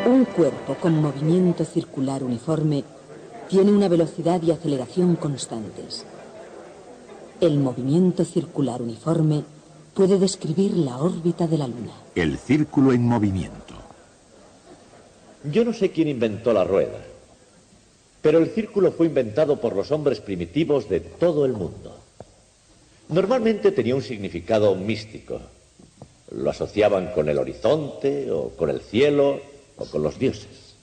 Un cuerpo con movimiento circular uniforme tiene una velocidad y aceleración constantes. El movimiento circular uniforme puede describir la órbita de la Luna. El círculo en movimiento. Yo no sé quién inventó la rueda, pero el círculo fue inventado por los hombres primitivos de todo el mundo. Normalmente tenía un significado místico. Lo asociaban con el horizonte, o con el cielo, o con los dioses.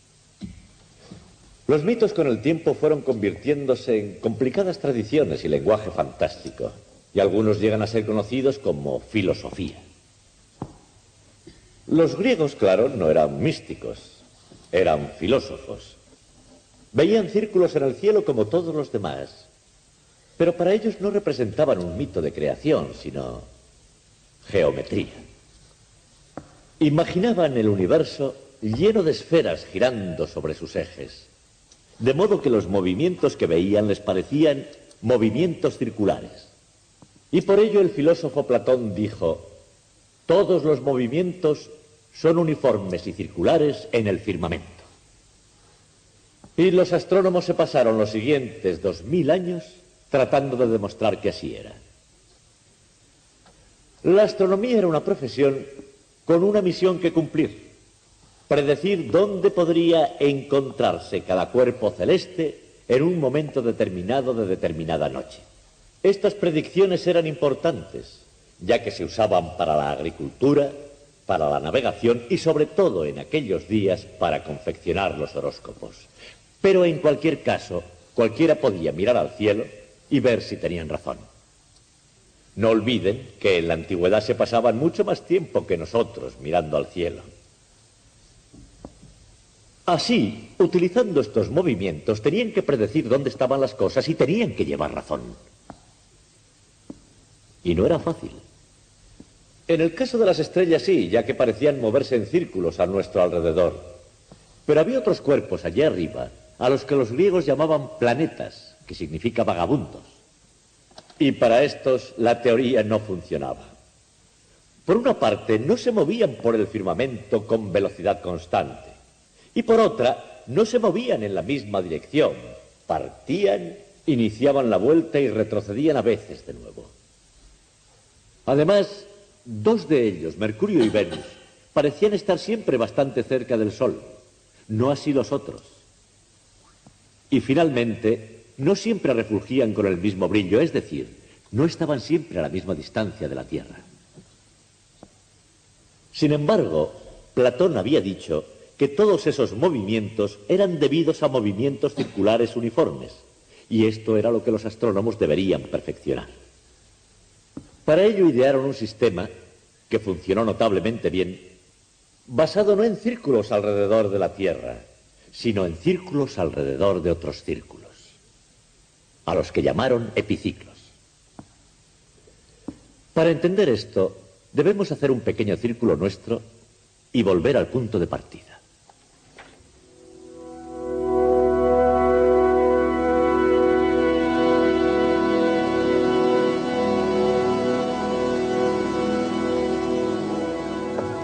Los mitos con el tiempo fueron convirtiéndose en complicadas tradiciones y lenguaje fantástico, y algunos llegan a ser conocidos como filosofía. Los griegos, claro, no eran místicos, eran filósofos. Veían círculos en el cielo como todos los demás, pero para ellos no representaban un mito de creación, sino geometría. Imaginaban el universo lleno de esferas girando sobre sus ejes, de modo que los movimientos que veían les parecían movimientos circulares. Y por ello el filósofo Platón dijo: todos los movimientos son uniformes y circulares en el firmamento. Y los astrónomos se pasaron los siguientes 2000 años tratando de demostrar que así era. La astronomía era una profesión con una misión que cumplir: predecir dónde podría encontrarse cada cuerpo celeste en un momento determinado de determinada noche. Estas predicciones eran importantes, ya que se usaban para la agricultura, para la navegación y sobre todo en aquellos días para confeccionar los horóscopos. Pero en cualquier caso, cualquiera podía mirar al cielo y ver si tenían razón. No olviden que en la antigüedad se pasaban mucho más tiempo que nosotros mirando al cielo. Así, utilizando estos movimientos, tenían que predecir dónde estaban las cosas y tenían que llevar razón. Y no era fácil. En el caso de las estrellas sí, ya que parecían moverse en círculos a nuestro alrededor. Pero había otros cuerpos allá arriba, a los que los griegos llamaban planetas, que significa vagabundos. Y para estos la teoría no funcionaba. Por una parte, no se movían por el firmamento con velocidad constante. Y por otra, no se movían en la misma dirección. Partían, iniciaban la vuelta y retrocedían a veces de nuevo. Además, dos de ellos, Mercurio y Venus, parecían estar siempre bastante cerca del Sol. No así los otros. Y finalmente, no siempre refulgían con el mismo brillo, es decir, no estaban siempre a la misma distancia de la Tierra. Sin embargo, Platón había dicho que todos esos movimientos eran debidos a movimientos circulares uniformes, y esto era lo que los astrónomos deberían perfeccionar. Para ello idearon un sistema que funcionó notablemente bien, basado no en círculos alrededor de la Tierra, sino en círculos alrededor de otros círculos, a los que llamaron epiciclos. Para entender esto, debemos hacer un pequeño círculo nuestro y volver al punto de partida.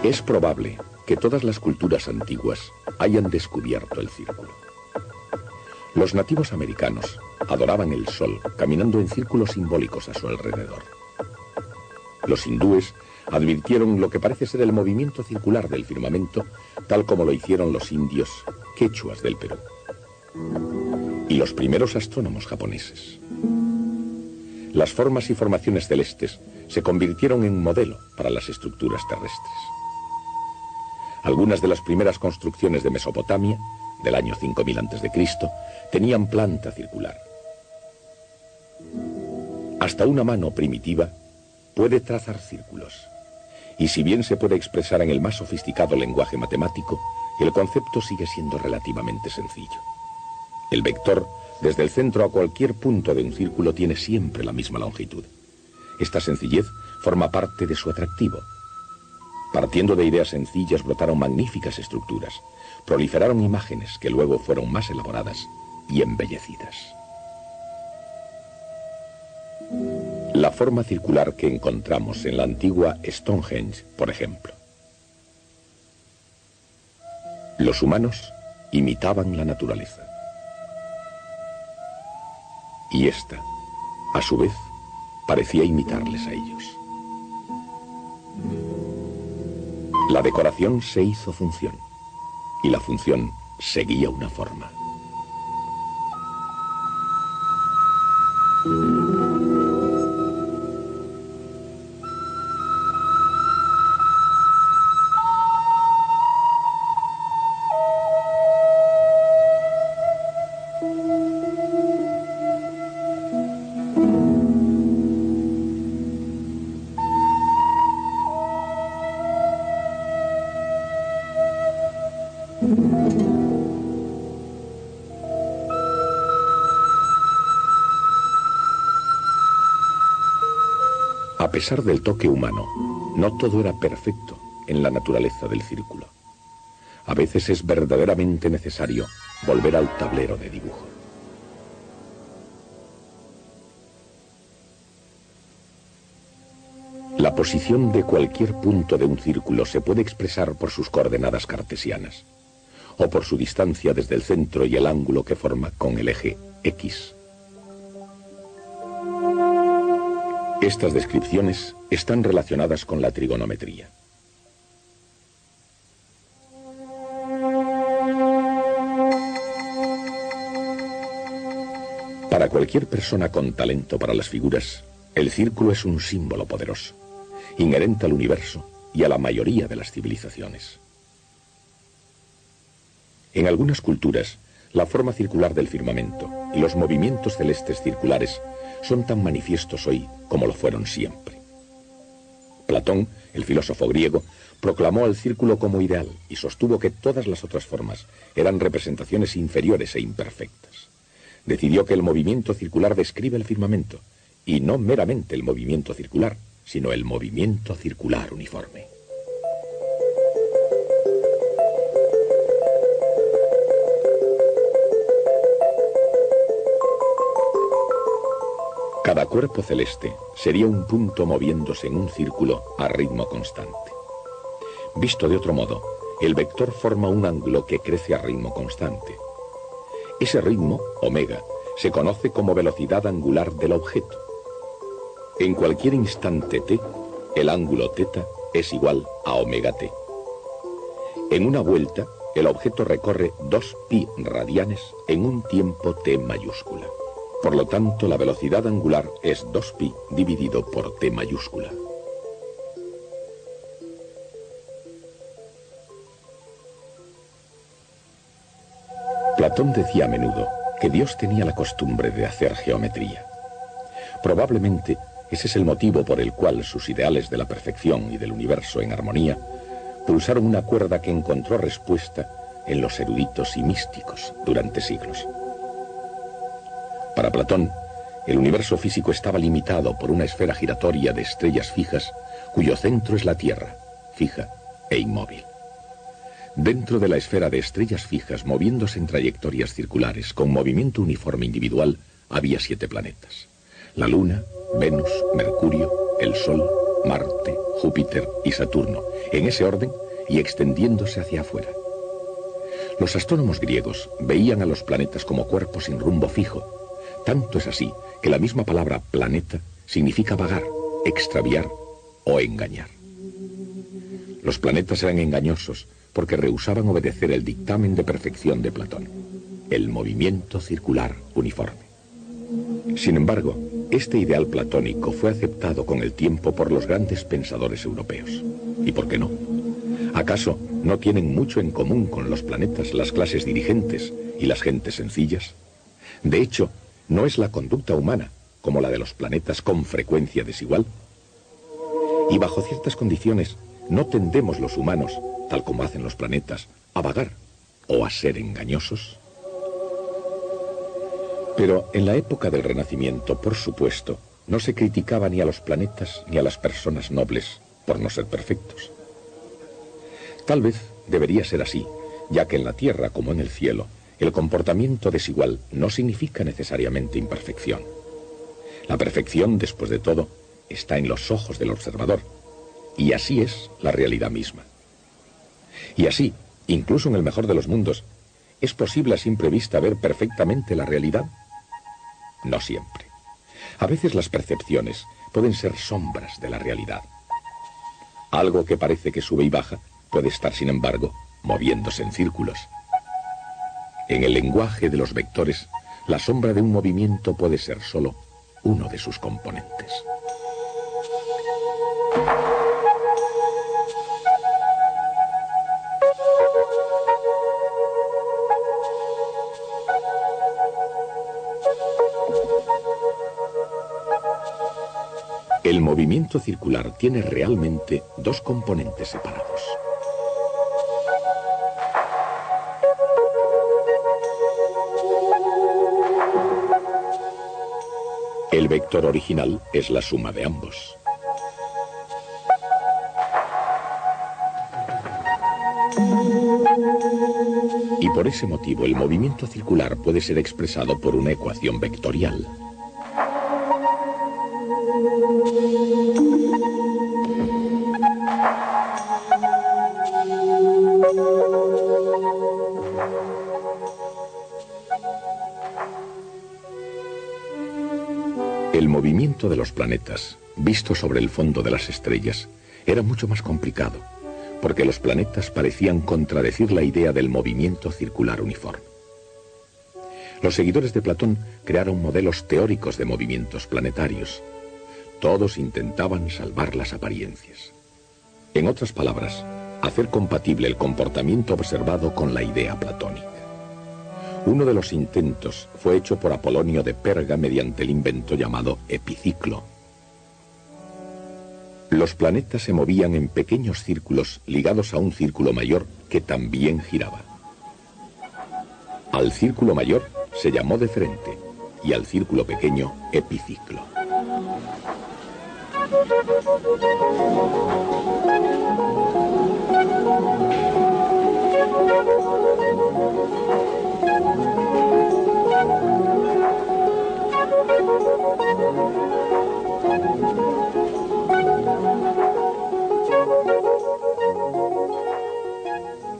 Es probable que todas las culturas antiguas hayan descubierto el círculo. Los nativos americanos adoraban el sol caminando en círculos simbólicos a su alrededor. Los hindúes advirtieron lo que parece ser el movimiento circular del firmamento, tal como lo hicieron los indios quechuas del Perú y los primeros astrónomos japoneses. Las formas y formaciones celestes se convirtieron en modelo para las estructuras terrestres. Algunas de las primeras construcciones de Mesopotamia, del año 5000 a.C., tenían planta circular. Hasta una mano primitiva puede trazar círculos. Y si bien se puede expresar en el más sofisticado lenguaje matemático, el concepto sigue siendo relativamente sencillo. El vector, desde el centro a cualquier punto de un círculo, tiene siempre la misma longitud. Esta sencillez forma parte de su atractivo. Partiendo de ideas sencillas brotaron magníficas estructuras, proliferaron imágenes que luego fueron más elaboradas y embellecidas. La forma circular que encontramos en la antigua Stonehenge, por ejemplo. Los humanos imitaban la naturaleza. Y ésta, a su vez, parecía imitarles a ellos. La decoración se hizo función, y la función seguía una forma. A pesar del toque humano, no todo era perfecto en la naturaleza del círculo. A veces es verdaderamente necesario volver al tablero de dibujo. La posición de cualquier punto de un círculo se puede expresar por sus coordenadas cartesianas, o por su distancia desde el centro y el ángulo que forma con el eje X. Estas descripciones están relacionadas con la trigonometría. Para cualquier persona con talento para las figuras, el círculo es un símbolo poderoso, inherente al universo y a la mayoría de las civilizaciones. En algunas culturas, la forma circular del firmamento y los movimientos celestes circulares son tan manifiestos hoy como lo fueron siempre. Platón, el filósofo griego, proclamó al círculo como ideal y sostuvo que todas las otras formas eran representaciones inferiores e imperfectas. Decidió que el movimiento circular describe el firmamento, y no meramente el movimiento circular, sino el movimiento circular uniforme. Cada cuerpo celeste sería un punto moviéndose en un círculo a ritmo constante. Visto de otro modo, el vector forma un ángulo que crece a ritmo constante. Ese ritmo, omega, se conoce como velocidad angular del objeto. En cualquier instante t, el ángulo θ es igual a omega t. En una vuelta, el objeto recorre 2π radianes en un tiempo t mayúscula. Por lo tanto, la velocidad angular es 2π dividido por t mayúscula. Platón decía a menudo que Dios tenía la costumbre de hacer geometría. Probablemente ese es el motivo por el cual sus ideales de la perfección y del universo en armonía pulsaron una cuerda que encontró respuesta en los eruditos y místicos durante siglos. Para Platón, el universo físico estaba limitado por una esfera giratoria de estrellas fijas, cuyo centro es la Tierra, fija e inmóvil. Dentro de la esfera de estrellas fijas, moviéndose en trayectorias circulares con movimiento uniforme individual, había 7 planetas: la Luna, Venus, Mercurio, el Sol, Marte, Júpiter y Saturno, en ese orden y extendiéndose hacia afuera. Los astrónomos griegos veían a los planetas como cuerpos sin rumbo fijo. Tanto es así que la misma palabra planeta significa vagar, extraviar o engañar. Los planetas eran engañosos porque rehusaban obedecer el dictamen de perfección de Platón, el movimiento circular uniforme. Sin embargo, este ideal platónico fue aceptado con el tiempo por los grandes pensadores europeos. ¿Y por qué no? ¿Acaso no tienen mucho en común con los planetas las clases dirigentes y las gentes sencillas? De hecho, ¿no es la conducta humana, como la de los planetas, con frecuencia desigual? Y bajo ciertas condiciones, ¿no tendemos los humanos, tal como hacen los planetas, a vagar o a ser engañosos? Pero en la época del Renacimiento, por supuesto, no se criticaba ni a los planetas ni a las personas nobles por no ser perfectos. Tal vez debería ser así, ya que en la tierra como en el cielo, el comportamiento desigual no significa necesariamente imperfección. La perfección, después de todo, está en los ojos del observador, y así es la realidad misma. Y así, Incluso en el mejor de los mundos, ¿es posible a simple vista ver perfectamente la realidad? No siempre. A veces las percepciones pueden ser sombras de la realidad. Algo que parece que sube y baja puede estar, sin embargo, moviéndose en círculos. En el lenguaje de los vectores, la sombra de un movimiento puede ser solo uno de sus componentes. El movimiento circular tiene realmente dos componentes separados. El vector original es la suma de ambos. Y por ese motivo el movimiento circular puede ser expresado por una ecuación vectorial. El movimiento de los planetas, visto sobre el fondo de las estrellas, era mucho más complicado, porque los planetas parecían contradecir la idea del movimiento circular uniforme. Los seguidores de Platón crearon modelos teóricos de movimientos planetarios. Todos intentaban salvar las apariencias. En otras palabras, hacer compatible el comportamiento observado con la idea platónica. Uno de los intentos fue hecho por Apolonio de Perga mediante el invento llamado epiciclo. Los planetas se movían en pequeños círculos ligados a un círculo mayor que también giraba. Al círculo mayor se llamó deferente y al círculo pequeño epiciclo.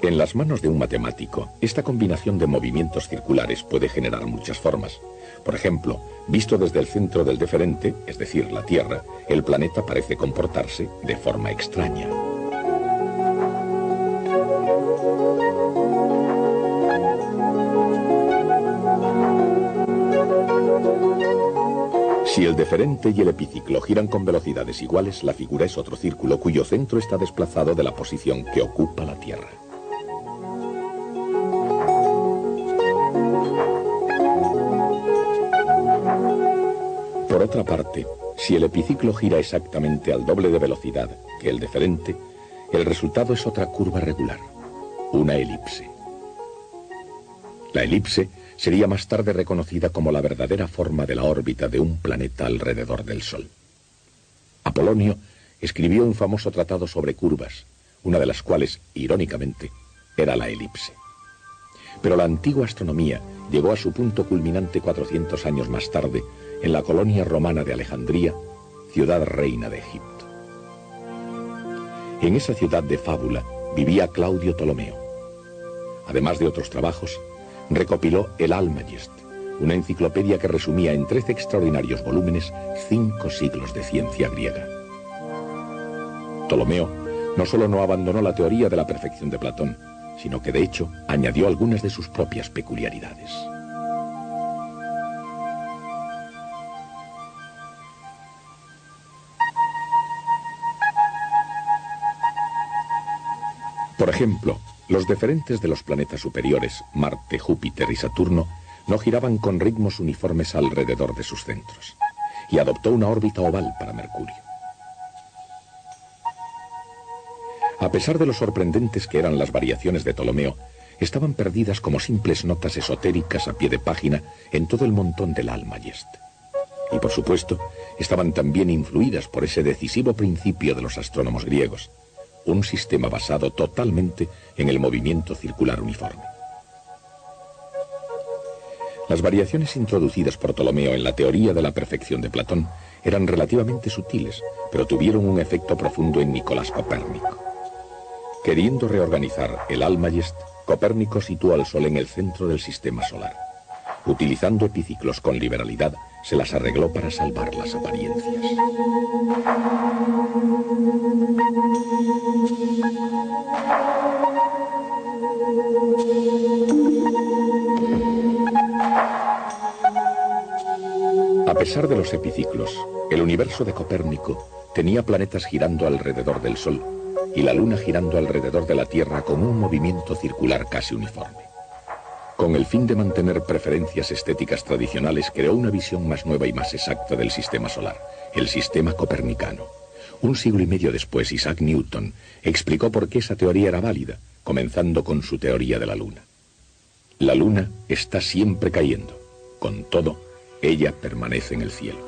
En las manos de un matemático, esta combinación de movimientos circulares puede generar muchas formas. Por ejemplo, visto desde el centro del deferente, es decir, la Tierra, el planeta parece comportarse de forma extraña. Si el deferente y el epiciclo giran con velocidades iguales, la figura es otro círculo cuyo centro está desplazado de la posición que ocupa la Tierra. Por otra parte, si el epiciclo gira exactamente al doble de velocidad que el deferente, el resultado es otra curva regular, una elipse. La elipse sería más tarde reconocida como la verdadera forma de la órbita de un planeta alrededor del Sol. Apolonio escribió un famoso tratado sobre curvas, una de las cuales, irónicamente, era la elipse. Pero la antigua astronomía llegó a su punto culminante 400 años más tarde, en la colonia romana de Alejandría, ciudad reina de Egipto. En esa ciudad de fábula vivía Claudio Ptolomeo. Además de otros trabajos, recopiló el Almagest, una enciclopedia que resumía en 13 extraordinarios volúmenes 5 siglos de ciencia griega. Ptolomeo no solo no abandonó la teoría de la perfección de Platón, sino que de hecho añadió algunas de sus propias peculiaridades. Por ejemplo, los deferentes de los planetas superiores, Marte, Júpiter y Saturno, no giraban con ritmos uniformes alrededor de sus centros, y adoptó una órbita oval para Mercurio. A pesar de lo sorprendentes que eran las variaciones de Ptolomeo, estaban perdidas como simples notas esotéricas a pie de página en todo el montón del Almagest. Y por supuesto, estaban también influidas por ese decisivo principio de los astrónomos griegos, un sistema basado totalmente en el movimiento circular uniforme. Las variaciones introducidas por Ptolomeo en la teoría de la perfección de Platón eran relativamente sutiles, pero tuvieron un efecto profundo en Nicolás Copérnico. Queriendo reorganizar el Almagest, Copérnico situó al Sol en el centro del sistema solar. Utilizando epiciclos con liberalidad, se las arregló para salvar las apariencias. A pesar de los epiciclos, el universo de Copérnico tenía planetas girando alrededor del Sol y la Luna girando alrededor de la Tierra con un movimiento circular casi uniforme. Con el fin de mantener preferencias estéticas tradicionales, creó una visión más nueva y más exacta del sistema solar, el sistema copernicano. Un siglo y medio después, Isaac Newton explicó por qué esa teoría era válida, comenzando con su teoría de la Luna. La Luna está siempre cayendo. Con todo, ella permanece en el cielo.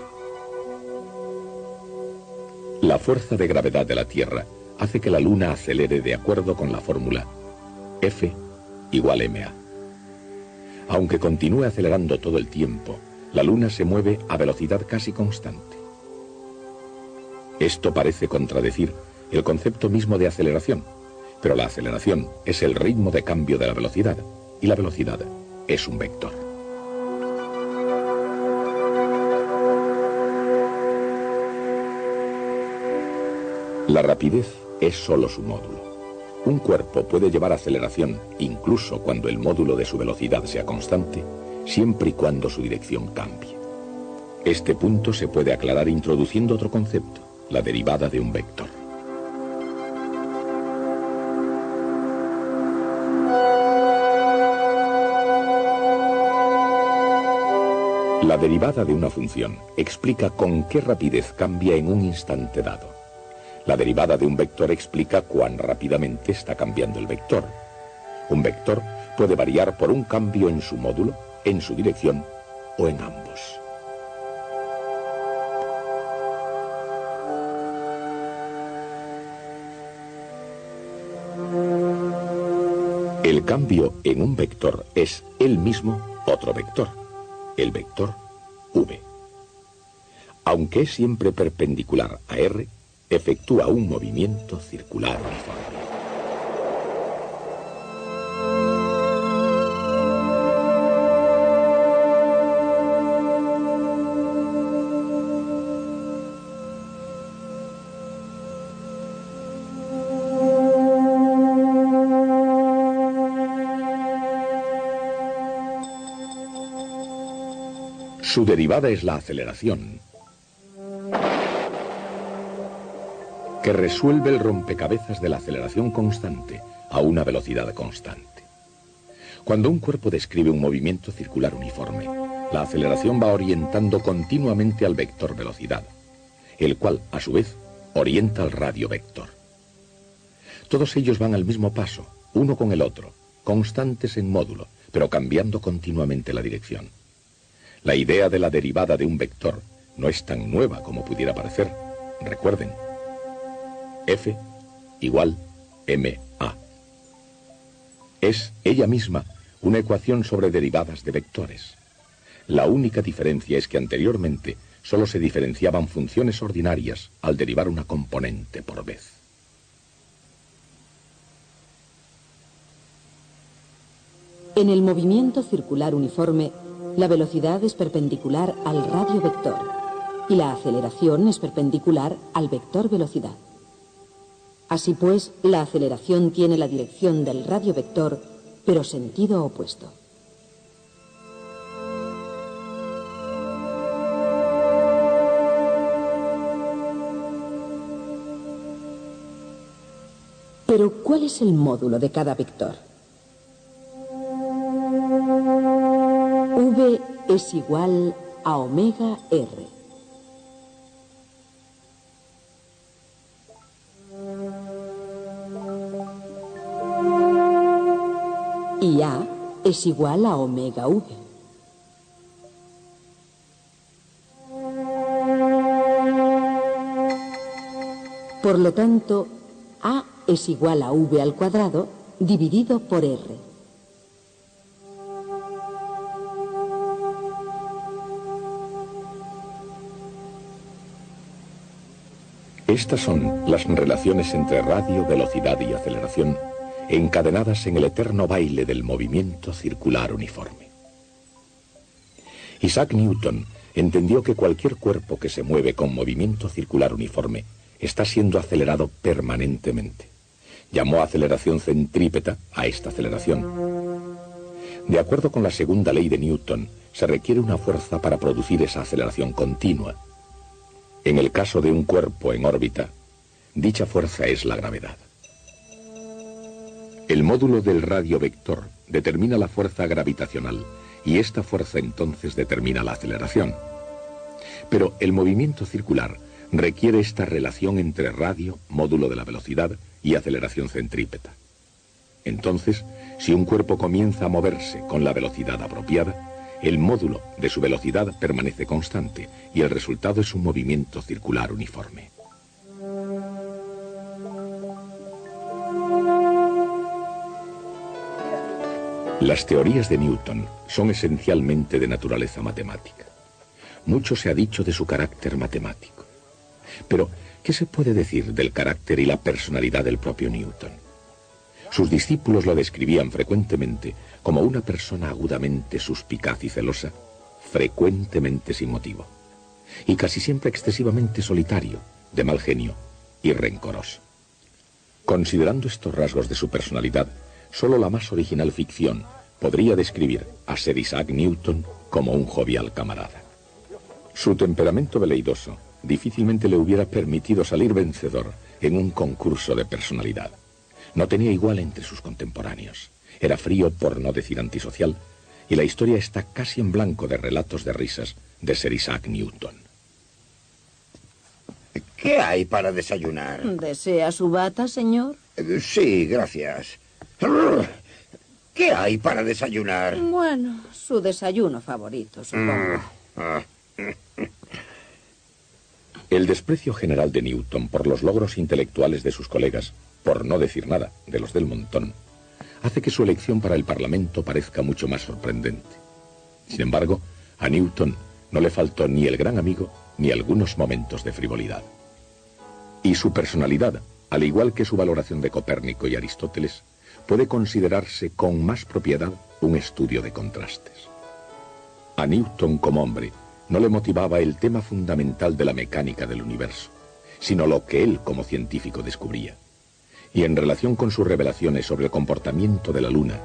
La fuerza de gravedad de la Tierra hace que la Luna acelere de acuerdo con la fórmula F = ma. Aunque continúe acelerando todo el tiempo, la Luna se mueve a velocidad casi constante. Esto parece contradecir el concepto mismo de aceleración, pero la aceleración es el ritmo de cambio de la velocidad, y la velocidad es un vector. La rapidez es solo su módulo. Un cuerpo puede llevar aceleración incluso cuando el módulo de su velocidad sea constante, siempre y cuando su dirección cambie. Este punto se puede aclarar introduciendo otro concepto, la derivada de un vector. La derivada de una función explica con qué rapidez cambia en un instante dado. La derivada de un vector explica cuán rápidamente está cambiando el vector. Un vector puede variar por un cambio en su módulo, en su dirección o en ambos. El cambio en un vector es él mismo otro vector, el vector v. Aunque es siempre perpendicular a r, efectúa un movimiento circular uniforme. Su derivada es la aceleración, que resuelve el rompecabezas de la aceleración constante a una velocidad constante. Cuando un cuerpo describe un movimiento circular uniforme, la aceleración va orientando continuamente al vector velocidad, el cual, a su vez, orienta al radio vector. Todos ellos van al mismo paso, uno con el otro, constantes en módulo, pero cambiando continuamente la dirección. La idea de la derivada de un vector no es tan nueva como pudiera parecer. Recuerden, F = ma. Es ella misma una ecuación sobre derivadas de vectores. La única diferencia es que anteriormente solo se diferenciaban funciones ordinarias al derivar una componente por vez. En el movimiento circular uniforme, la velocidad es perpendicular al radio vector y la aceleración es perpendicular al vector velocidad. Así pues, la aceleración tiene la dirección del radio vector, pero sentido opuesto. Pero, ¿cuál es el módulo de cada vector? V es igual a omega r. Y A es igual a omega v. Por lo tanto, A es igual a v al cuadrado dividido por r. Estas son las relaciones entre radio, velocidad y aceleración, encadenadas en el eterno baile del movimiento circular uniforme. Isaac Newton entendió que cualquier cuerpo que se mueve con movimiento circular uniforme está siendo acelerado permanentemente. Llamó aceleración centrípeta a esta aceleración. De acuerdo con la segunda ley de Newton, se requiere una fuerza para producir esa aceleración continua. En el caso de un cuerpo en órbita, dicha fuerza es la gravedad. El módulo del radio vector determina la fuerza gravitacional y esta fuerza entonces determina la aceleración. Pero el movimiento circular requiere esta relación entre radio, módulo de la velocidad, y aceleración centrípeta. Entonces, si un cuerpo comienza a moverse con la velocidad apropiada, el módulo de su velocidad permanece constante y el resultado es un movimiento circular uniforme. Las teorías de Newton son esencialmente de naturaleza matemática. Mucho se ha dicho de su carácter matemático. Pero, ¿qué se puede decir del carácter y la personalidad del propio Newton? Sus discípulos lo describían frecuentemente como una persona agudamente suspicaz y celosa, frecuentemente sin motivo, y casi siempre excesivamente solitario, de mal genio y rencoroso. Considerando estos rasgos de su personalidad, solo la más original ficción podría describir a Sir Isaac Newton como un jovial camarada. Su temperamento veleidoso difícilmente le hubiera permitido salir vencedor en un concurso de personalidad. No tenía igual entre sus contemporáneos. Era frío, por no decir antisocial, y la historia está casi en blanco de relatos de risas de Sir Isaac Newton. ¿Qué hay para desayunar? ¿Desea su bata, señor? Sí, gracias. ¿Qué hay para desayunar? Bueno, su desayuno favorito, supongo. El desprecio general de Newton por los logros intelectuales de sus colegas, por no decir nada de los del montón, hace que su elección para el Parlamento parezca mucho más sorprendente. Sin embargo, a Newton no le faltó ni el gran amigo ni algunos momentos de frivolidad. Y su personalidad, al igual que su valoración de Copérnico y Aristóteles, puede considerarse con más propiedad un estudio de contrastes. A Newton como hombre no le motivaba el tema fundamental de la mecánica del universo, sino lo que él como científico descubría. Y en relación con sus revelaciones sobre el comportamiento de la Luna,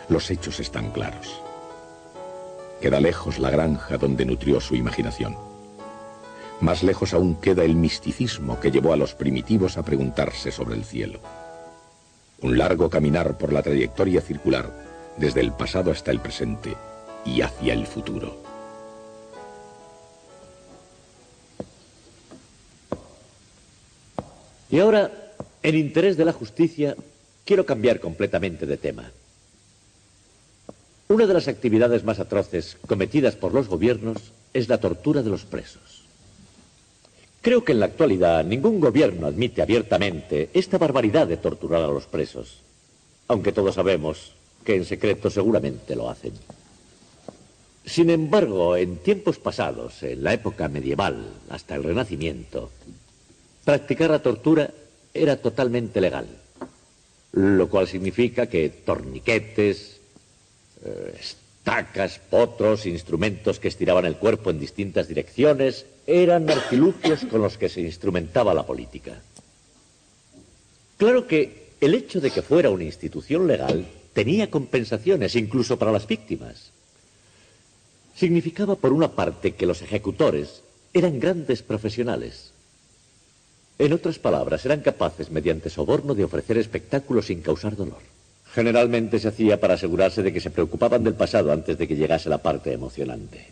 los hechos están claros. Queda lejos la granja donde nutrió su imaginación. Más lejos aún queda el misticismo que llevó a los primitivos a preguntarse sobre el cielo. Un largo caminar por la trayectoria circular, desde el pasado hasta el presente y hacia el futuro. Y ahora, en interés de la justicia, quiero cambiar completamente de tema. Una de las actividades más atroces cometidas por los gobiernos es la tortura de los presos. Creo que en la actualidad ningún gobierno admite abiertamente esta barbaridad de torturar a los presos, aunque todos sabemos que en secreto seguramente lo hacen. Sin embargo, en tiempos pasados, en la época medieval hasta el Renacimiento, practicar la tortura era totalmente legal, lo cual significa que torniquetes, estacas, potros, instrumentos que estiraban el cuerpo en distintas direcciones, eran artilugios con los que se instrumentaba la política. Claro que el hecho de que fuera una institución legal tenía compensaciones, incluso para las víctimas. Significaba, por una parte, que los ejecutores eran grandes profesionales. En otras palabras, eran capaces, mediante soborno, de ofrecer espectáculos sin causar dolor. Generalmente se hacía para asegurarse de que se preocupaban del pasado antes de que llegase la parte emocionante.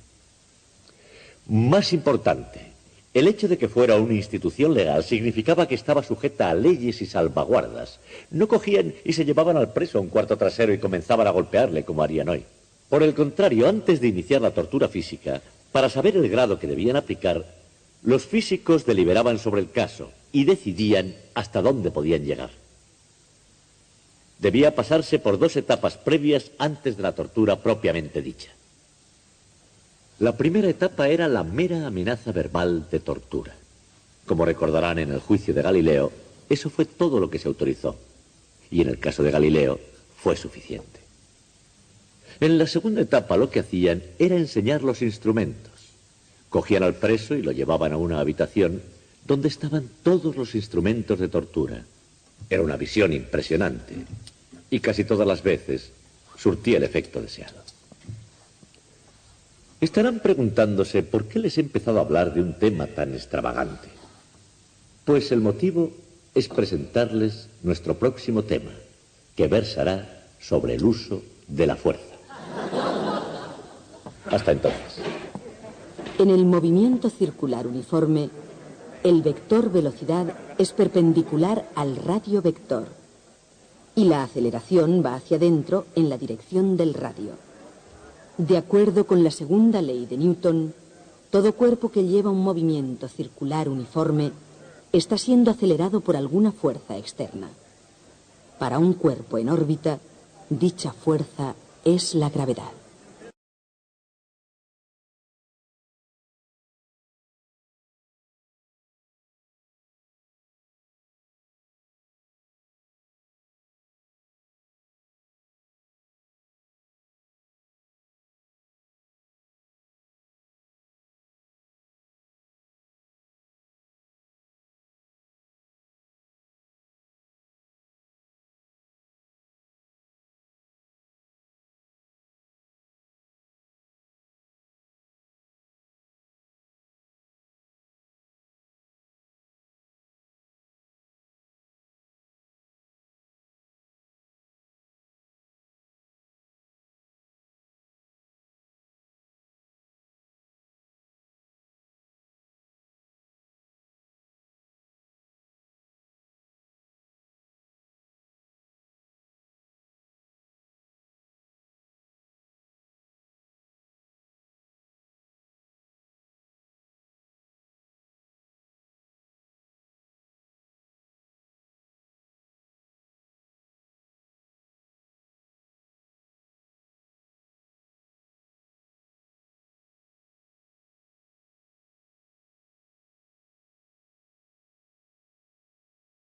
Más importante, el hecho de que fuera una institución legal significaba que estaba sujeta a leyes y salvaguardas. No cogían y se llevaban al preso a un cuarto trasero y comenzaban a golpearle como harían hoy. Por el contrario, antes de iniciar la tortura física, para saber el grado que debían aplicar, los físicos deliberaban sobre el caso y decidían hasta dónde podían llegar. Debía pasarse por 2 etapas previas antes de la tortura propiamente dicha. La primera etapa era la mera amenaza verbal de tortura. Como recordarán en el juicio de Galileo, eso fue todo lo que se autorizó. Y en el caso de Galileo, fue suficiente. En la segunda etapa lo que hacían era enseñar los instrumentos. Cogían al preso y lo llevaban a una habitación donde estaban todos los instrumentos de tortura. Era una visión impresionante y casi todas las veces surtía el efecto deseado. Estarán preguntándose por qué les he empezado a hablar de un tema tan extravagante. Pues el motivo es presentarles nuestro próximo tema, que versará sobre el uso de la fuerza. Hasta entonces. En el movimiento circular uniforme, el vector velocidad es perpendicular al radio vector y la aceleración va hacia adentro en la dirección del radio. De acuerdo con la segunda ley de Newton, todo cuerpo que lleva un movimiento circular uniforme está siendo acelerado por alguna fuerza externa. Para un cuerpo en órbita, dicha fuerza es la gravedad.